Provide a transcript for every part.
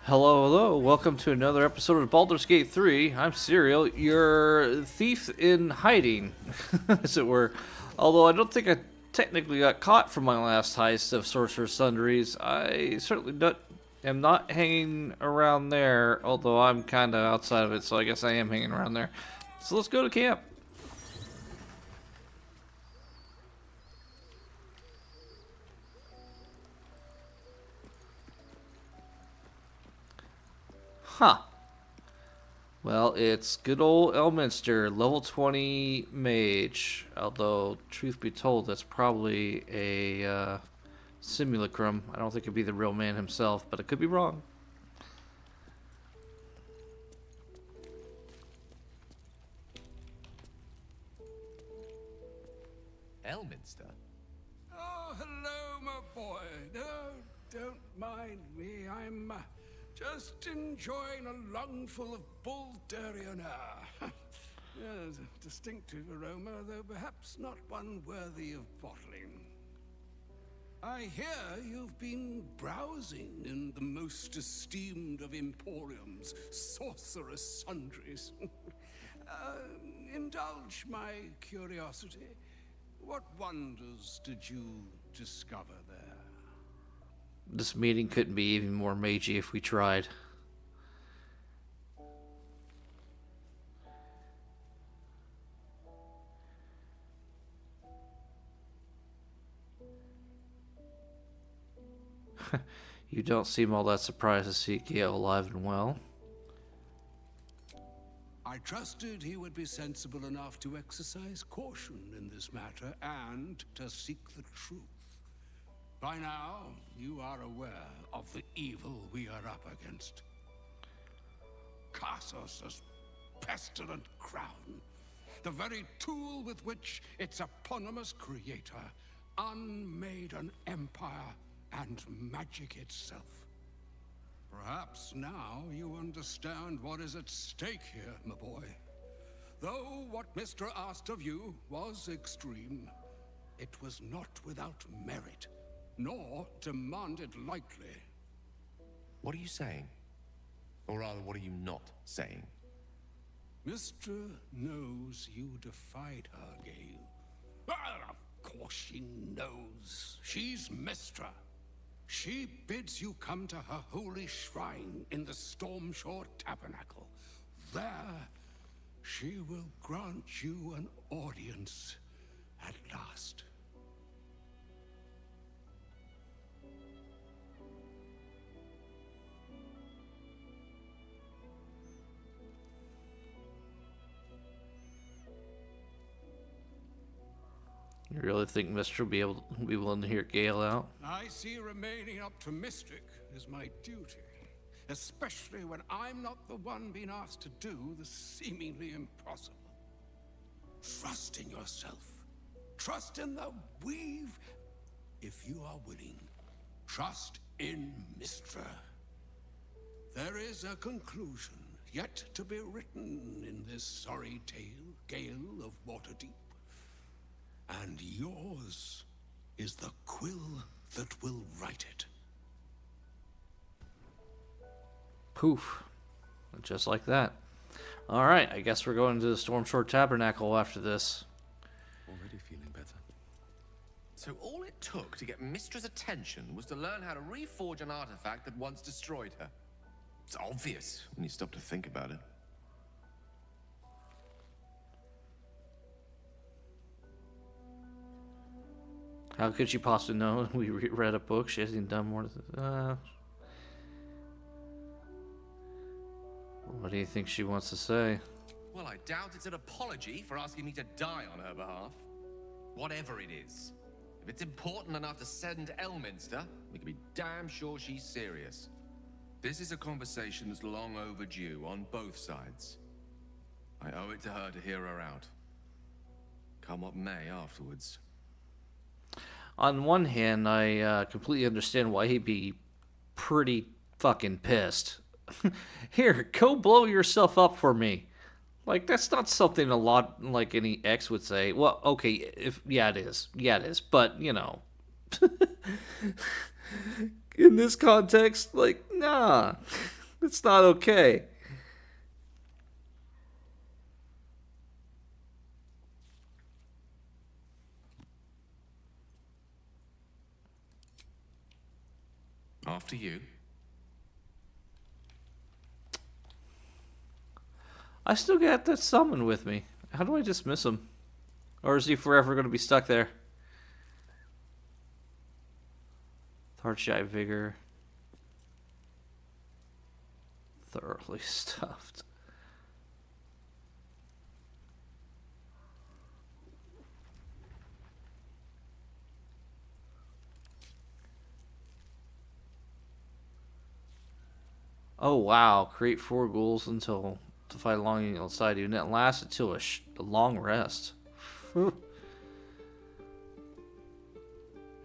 Hello, hello. Welcome to another episode of Baldur's Gate 3. I'm Serial, your thief in hiding, as it were. Although I don't think I technically got caught from my last heist of Sorcerous Sundries. I certainly am not hanging around there, although I'm kind of outside of it, so I guess I am hanging around there. So let's go to camp. Huh. Well, it's good old Elminster, level 20 mage. Although, truth be told, that's probably a simulacrum. I don't think it'd be the real man himself, but I could be wrong. Elminster? Oh, hello, my boy. No, don't mind me. I'm just enjoying a lungful of Baldurian air. Yes, a distinctive aroma, though perhaps not one worthy of bottling. I hear you've been browsing in the most esteemed of emporiums, Sorcerous Sundries. Indulge my curiosity. What wonders did you discover there? This meeting couldn't be even more magey if we tried. You don't seem all that surprised to see Gale alive and well. I trusted he would be sensible enough to exercise caution in this matter and to seek the truth. By now, you are aware of the evil we are up against. Cassos' pestilent crown, the very tool with which its eponymous creator unmade an empire and magic itself. Perhaps now you understand what is at stake here, my boy. Though what Mystra asked of you was extreme, it was not without merit, nor demanded lightly. What are you saying? Or rather, what are you not saying? Mystra knows you defied her, Gale. Well, of course she knows. She's Mystra. She bids you come to her holy shrine in the Stormshore Tabernacle. There, she will grant you an audience at last. You really think Mister will be willing to hear Gale out? I see remaining optimistic is my duty, especially when I'm not the one being asked to do the seemingly impossible. Trust in yourself. Trust in the weave, if you are willing. Trust in Mystra. There is a conclusion yet to be written in this sorry tale, Gale of Waterdeep. And yours is the quill that will write it. Poof. Just like that. Alright, I guess we're going to the Stormshore Tabernacle after this. Already feeling better. So all it took to get Mystra's attention was to learn how to reforge an artifact that once destroyed her. It's obvious when you stop to think about it. How could she possibly know? We read a book. She hasn't done more. What do you think she wants to say? Well, I doubt it's an apology for asking me to die on her behalf. Whatever it is. If it's important enough to send Elminster, we can be damn sure she's serious. This is a conversation that's long overdue on both sides. I owe it to her to hear her out. Come what may afterwards. On one hand, I completely understand why he'd be pretty fucking pissed. Here, go blow yourself up for me. Like, that's not something a lot like any ex would say. Well, okay, yeah, it is. Yeah, it is. But, you know. In this context, like, nah. It's not okay. After you. I still got that summon with me. How do I dismiss him? Or is he forever going to be stuck there? Heartshy Vigor. Thoroughly stuffed. Oh wow, create 4 ghouls until to fight longing outside you, and it lasts until a long rest. And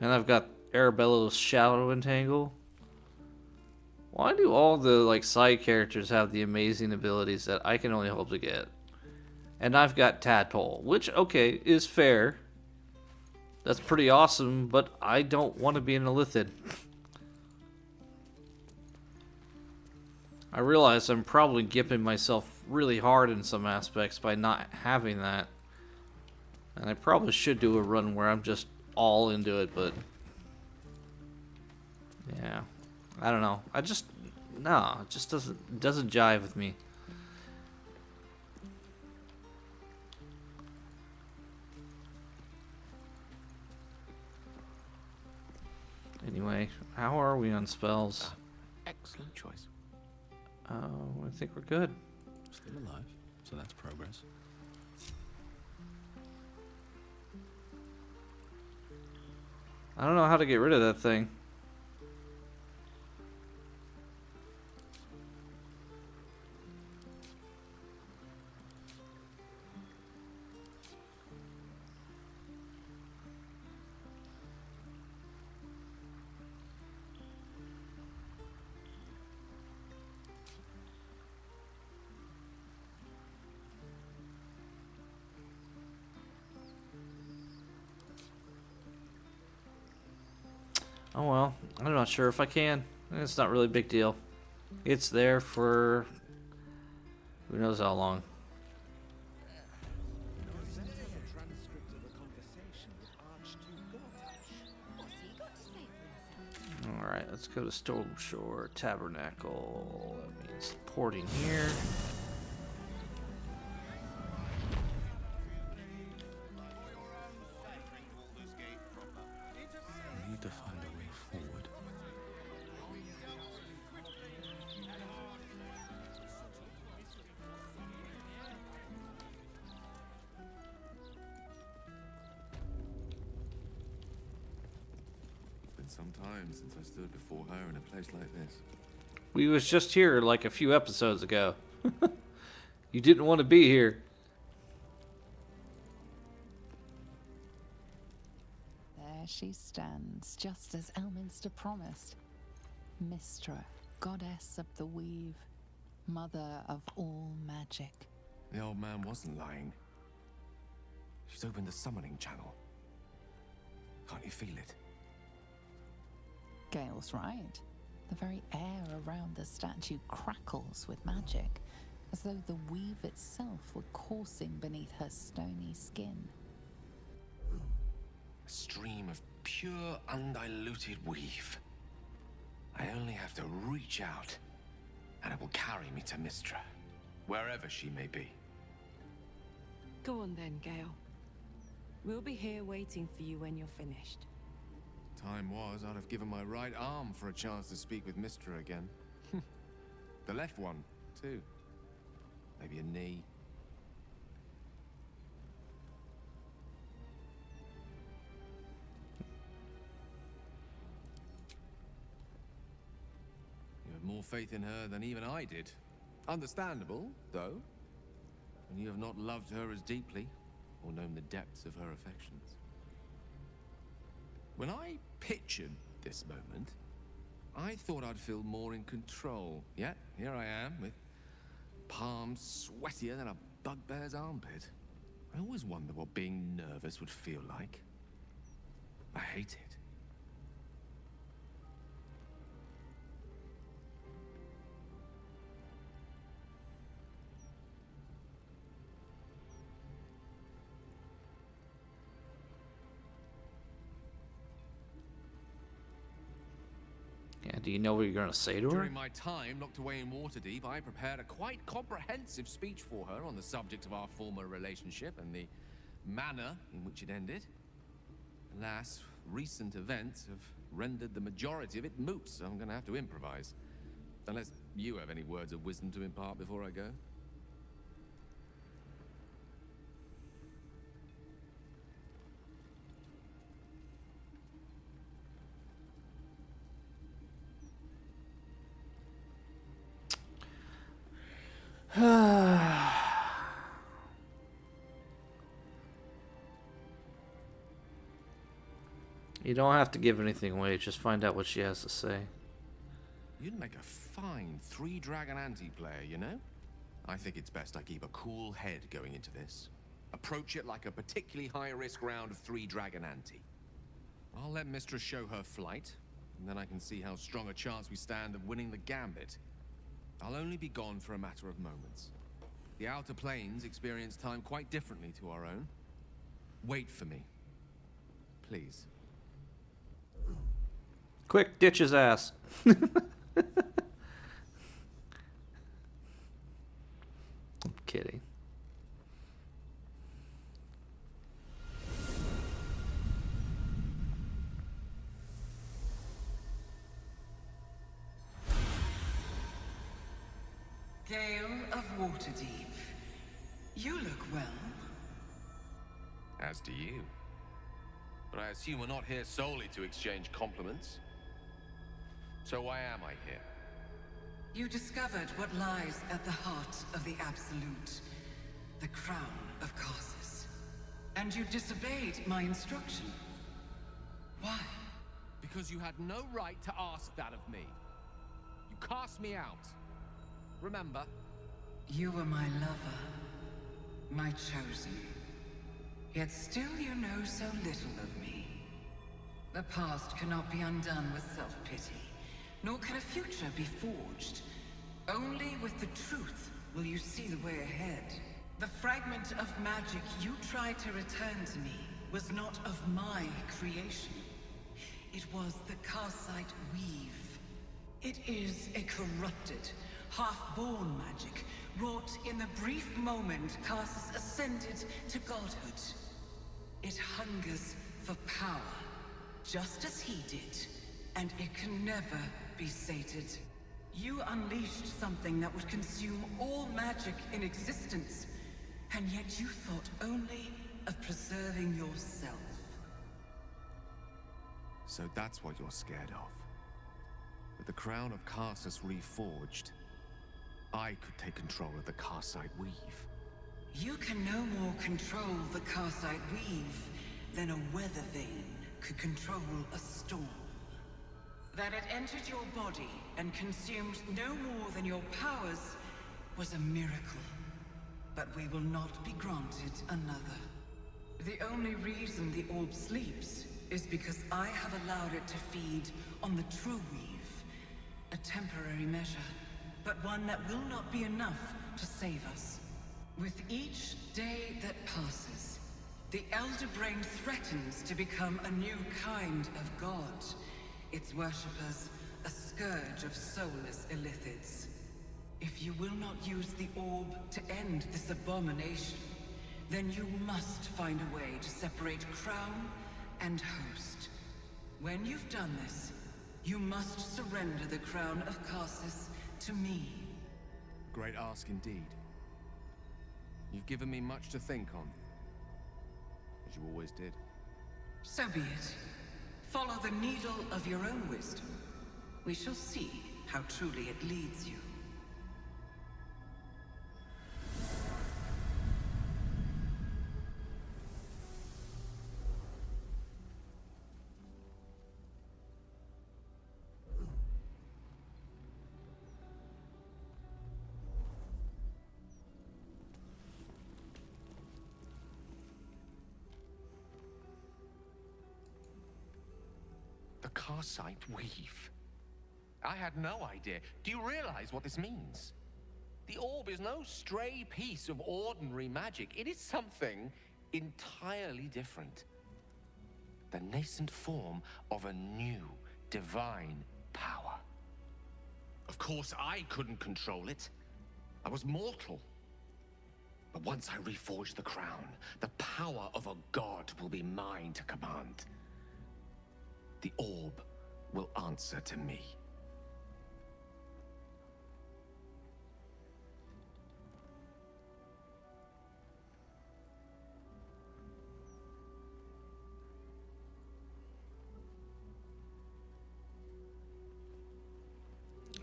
I've got Arabella's Shadow Entangle. Why do all the like side characters have the amazing abilities that I can only hope to get? And I've got Tadpole, which okay is fair. That's pretty awesome, but I don't want to be an Illithid. I realize I'm probably gipping myself really hard in some aspects by not having that. And I probably should do a run where I'm just all into it, but... yeah. I don't know. It just doesn't jive with me. Anyway, how are we on spells? Excellent choice. I think we're good. Still alive, so that's progress. I don't know how to get rid of that thing. Oh well, I'm not sure if I can. It's not really a big deal. It's there for who knows how long. Alright, let's go to Stormshore Tabernacle. That means porting here. We need to find a way forward. It's been some time since I stood before her in a place like this. We was just here like a few episodes ago. You didn't want to be here. There she stands, just as Elminster promised. Mystra, goddess of the weave, mother of all magic. The old man wasn't lying. She's opened the summoning channel. Can't you feel it? Gale's right. The very air around the statue crackles with magic, as though the weave itself were coursing beneath her stony skin. A stream of pure, undiluted weave. I only have to reach out, and it will carry me to Mystra, wherever she may be. Go on then, Gale. We'll be here waiting for you when you're finished. Time was, I'd have given my right arm for a chance to speak with Mystra again. The left one, too. Maybe a knee. You have more faith in her than even I did. Understandable, though, when you have not loved her as deeply or known the depths of her affections. When I pictured this moment, I thought I'd feel more in control. Yet, here I am, with palms sweatier than a bugbear's armpit. I always wonder what being nervous would feel like. I hate it. Yeah, do you know what you're gonna say to her? During my time locked away in Waterdeep, I prepared a quite comprehensive speech for her on the subject of our former relationship and the manner in which it ended. Alas, recent events have rendered the majority of it moot, so I'm gonna have to improvise. Unless you have any words of wisdom to impart before I go. You don't have to give anything away, just find out what she has to say. You'd make a fine three-dragon anti-player, you know? I think it's best I keep a cool head going into this. Approach it like a particularly high-risk round of three-dragon ante. I'll let Mystra show her flight, and then I can see how strong a chance we stand of winning the gambit. I'll only be gone for a matter of moments. The Outer Planes experience time quite differently to our own. Wait for me. Please. Quick, ditch his ass. I'm kidding. Gale of Waterdeep. You look well. As do you. But I assume we're not here solely to exchange compliments. So why am I here? You discovered what lies at the heart of the Absolute, the crown of Karsus. And you disobeyed my instruction. Why? Because you had no right to ask that of me. You cast me out. Remember? You were my lover, my chosen. Yet still you know so little of me. The past cannot be undone with self-pity, nor can a future be forged. Only with the truth will you see the way ahead. The fragment of magic you tried to return to me was not of my creation. It was the Karsite weave. It is a corrupted, half-born magic, wrought in the brief moment Karsus ascended to godhood. It hungers for power, just as he did, and it can never be sated. You unleashed something that would consume all magic in existence, and yet you thought only of preserving yourself. So that's what you're scared of. With the crown of Karsus reforged, I could take control of the Karsite weave. You can no more control the Karsite weave than a weather vane could control a storm. That it entered your body and consumed no more than your powers was a miracle. But we will not be granted another. The only reason the orb sleeps is because I have allowed it to feed on the true weave. A temporary measure, but one that will not be enough to save us. With each day that passes, the Elder Brain threatens to become a new kind of god. Its worshippers, a scourge of soulless illithids. If you will not use the orb to end this abomination, then you must find a way to separate crown and host. When you've done this, you must surrender the crown of Karsus to me. Great ask indeed. You've given me much to think on. As you always did. So be it. Follow the needle of your own wisdom. We shall see how truly it leads you. The Karsite weave. I had no idea. Do you realize what this means? The orb is no stray piece of ordinary magic. It is something entirely different. The nascent form of a new divine power. Of course, I couldn't control it. I was mortal. But once I reforge the crown, the power of a god will be mine to command. The orb will answer to me.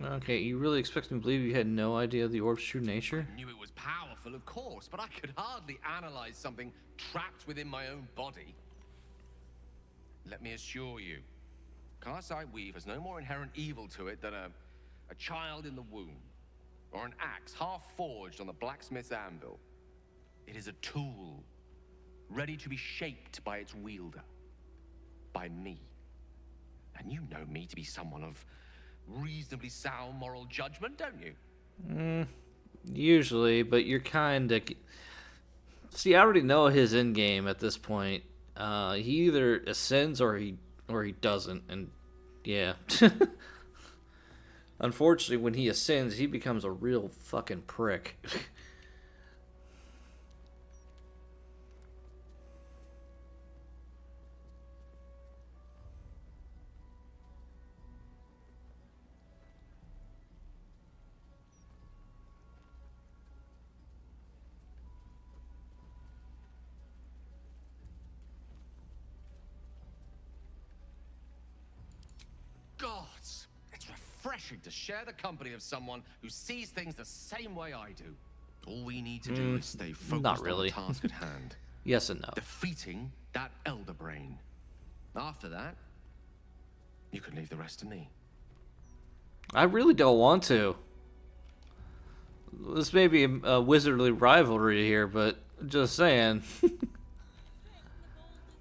Okay, you really expect me to believe you had no idea of the orb's true nature? I knew it was powerful, of course, but I could hardly analyze something trapped within my own body. Let me assure you, Karsite Weave has no more inherent evil to it than a child in the womb, or an axe half forged on the blacksmith's anvil. It is a tool, ready to be shaped by its wielder, by me. And you know me to be someone of reasonably sound moral judgment, don't you? Usually, but you're kind of... See, I already know his end game at this point. He either ascends or he doesn't, and yeah. Unfortunately, when he ascends, he becomes a real fucking prick. Gods, it's refreshing to share the company of someone who sees things the same way I do. All we need to do is stay focused really. on the task at hand. Yes and no. Defeating that Elder Brain. After that, you can leave the rest to me. I really don't want to. This may be a wizardly rivalry here, but just saying.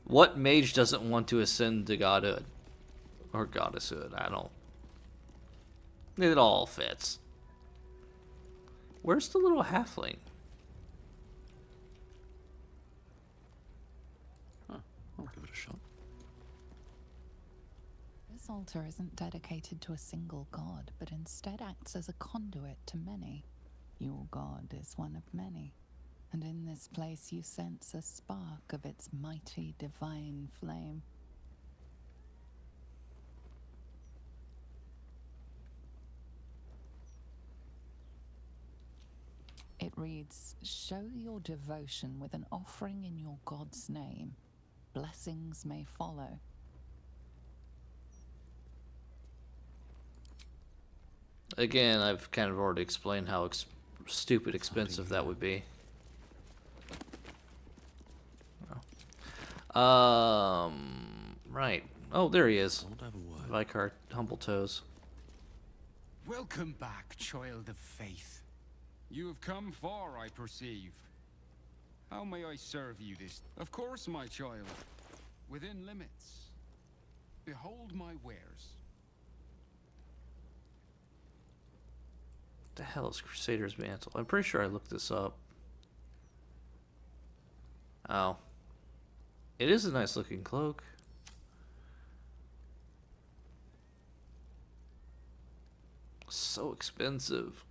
What mage doesn't want to ascend to godhood? Or goddesshood? I don't... It all fits. Where's the little halfling? Huh. I'll give it a shot. This altar isn't dedicated to a single god, but instead acts as a conduit to many. Your god is one of many, and in this place you sense a spark of its mighty divine flame. It reads, "Show your devotion with an offering in your god's name. Blessings may follow." Again, I've kind of already explained how stupid expensive that would be. Right. Oh, there he is. I'll have a word. Vicar Humble Toes. Welcome back, child of faith. You have come far, I perceive. How may I serve you this? Of course, my child. Within limits. Behold my wares. What the hell is Crusader's Mantle? I'm pretty sure I looked this up. Oh. It is a nice looking cloak. So expensive.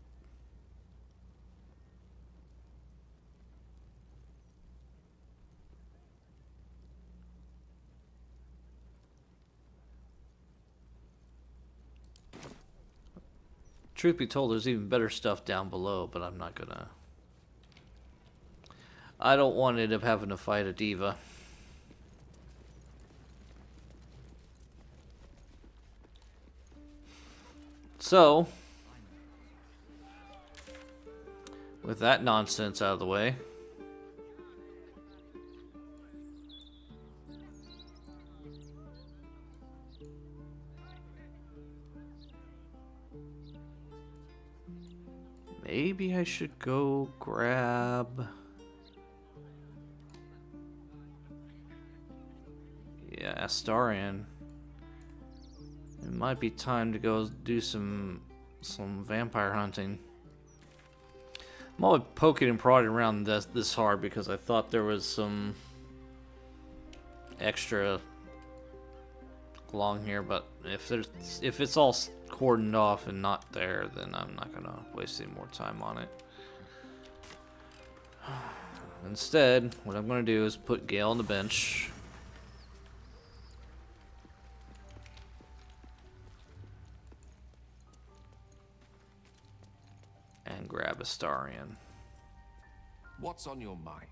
Truth be told, there's even better stuff down below, but I'm not gonna... I don't want to end up having to fight a diva. So, with that nonsense out of the way, maybe I should go grab... Yeah, Astarion. It might be time to go do some vampire hunting. I'm always poking and prodding around this hard because I thought there was some extra along here, but if it's all cordoned off and not there, then I'm not gonna waste any more time on it. Instead, what I'm gonna do is put Gale on the bench. And grab Astarion. What's on your mind?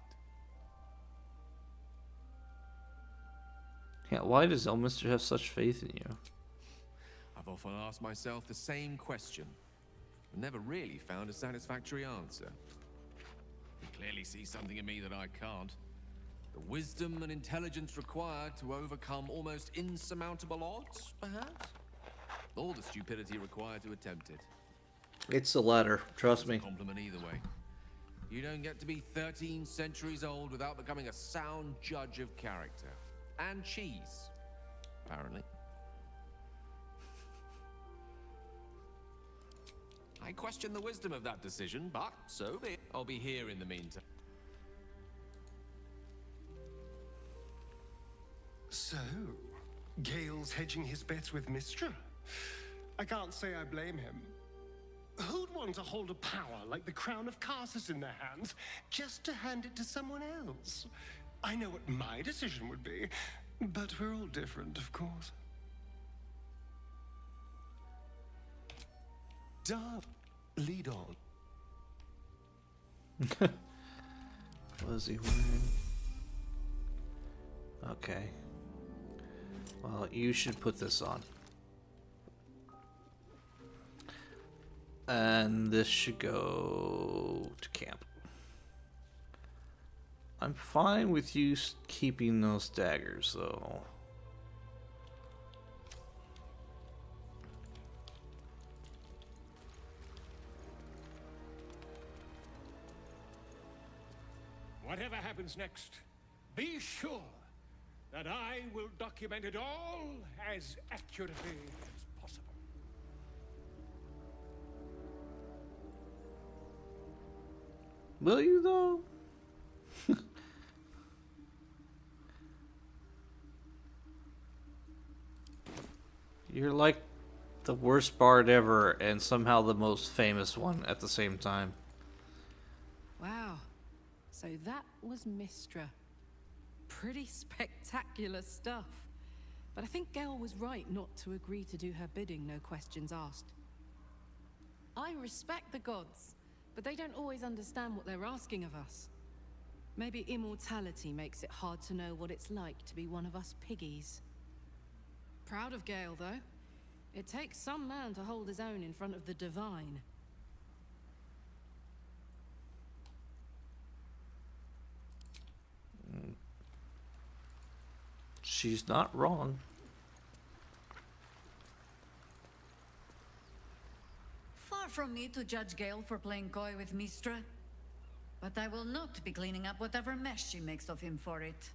Yeah, why does Elminster have such faith in you? I've often asked myself the same question, but never really found a satisfactory answer. You clearly see something in me that I can't. The wisdom and intelligence required to overcome almost insurmountable odds, perhaps? Or the stupidity required to attempt it. It's the latter, trust me. Compliment either way. You don't get to be 13 centuries old without becoming a sound judge of character. And cheese, apparently. I question the wisdom of that decision, but so be it. I'll be here in the meantime. So, Gale's hedging his bets with Mystra? I can't say I blame him. Who'd want to hold a power like the crown of Karsus in their hands just to hand it to someone else? I know what my decision would be, but we're all different, of course. Dark, lead on. What is he wearing? Okay. Well, you should put this on. And this should go to camp. I'm fine with you keeping those daggers, though. Whatever happens next, be sure that I will document it all as accurately as possible. Will you, though? You're like the worst bard ever and somehow the most famous one at the same time. Wow. So that was Mystra. Pretty spectacular stuff. But I think Gale was right not to agree to do her bidding, no questions asked. I respect the gods, but they don't always understand what they're asking of us. Maybe immortality makes it hard to know what it's like to be one of us piggies. Proud of Gale, though. It takes some man to hold his own in front of the divine. She's not wrong. Far from me to judge Gale for playing coy with Mystra, but I will not be cleaning up whatever mess she makes of him for it.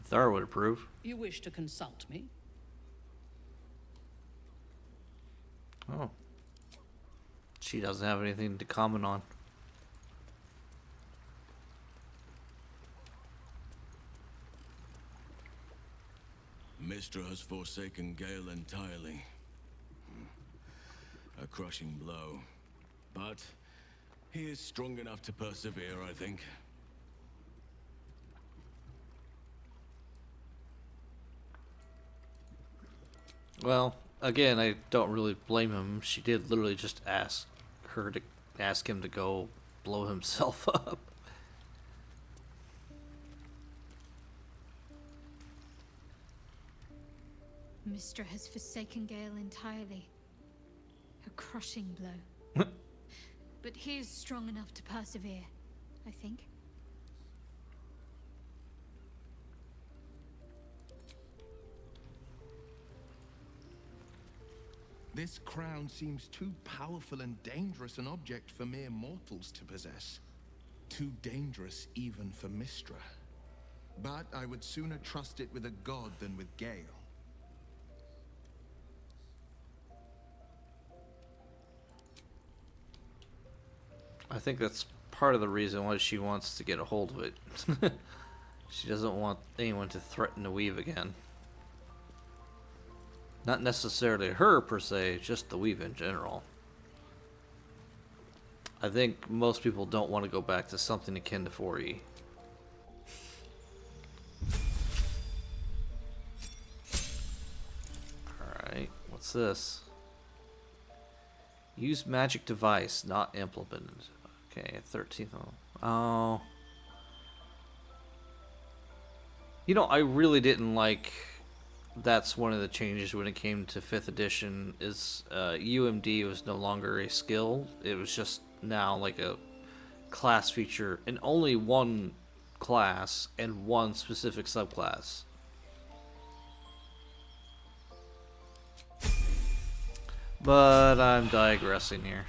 Thar would approve. You wish to consult me? Oh. She doesn't have anything to comment on. Mystra has forsaken Gale entirely. A crushing blow. But he is strong enough to persevere, I think. Well, again, I don't really blame him. She did literally just ask him to go blow himself up. Mystra has forsaken Gale entirely. A crushing blow. But he is strong enough to persevere, I think. This crown seems too powerful and dangerous an object for mere mortals to possess. Too dangerous even for Mystra. But I would sooner trust it with a god than with Gale. I think that's part of the reason why she wants to get a hold of it. She doesn't want anyone to threaten the weave again. Not necessarily her per se, just the weave in general. I think most people don't want to go back to something akin to 4E. Alright, what's this? Use magic device, not implemented. Okay, 13th. Oh. You know, I really didn't like... That's one of the changes when it came to 5th edition, is UMD was no longer a skill. It was just now like a class feature, and only one class and one specific subclass. But I'm digressing here.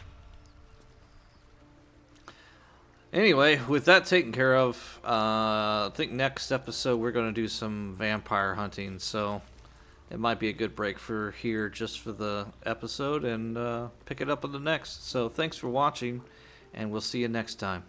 Anyway, with that taken care of, I think next episode we're going to do some vampire hunting, so it might be a good break for here just for the episode, and pick it up on the next. So thanks for watching, and we'll see you next time.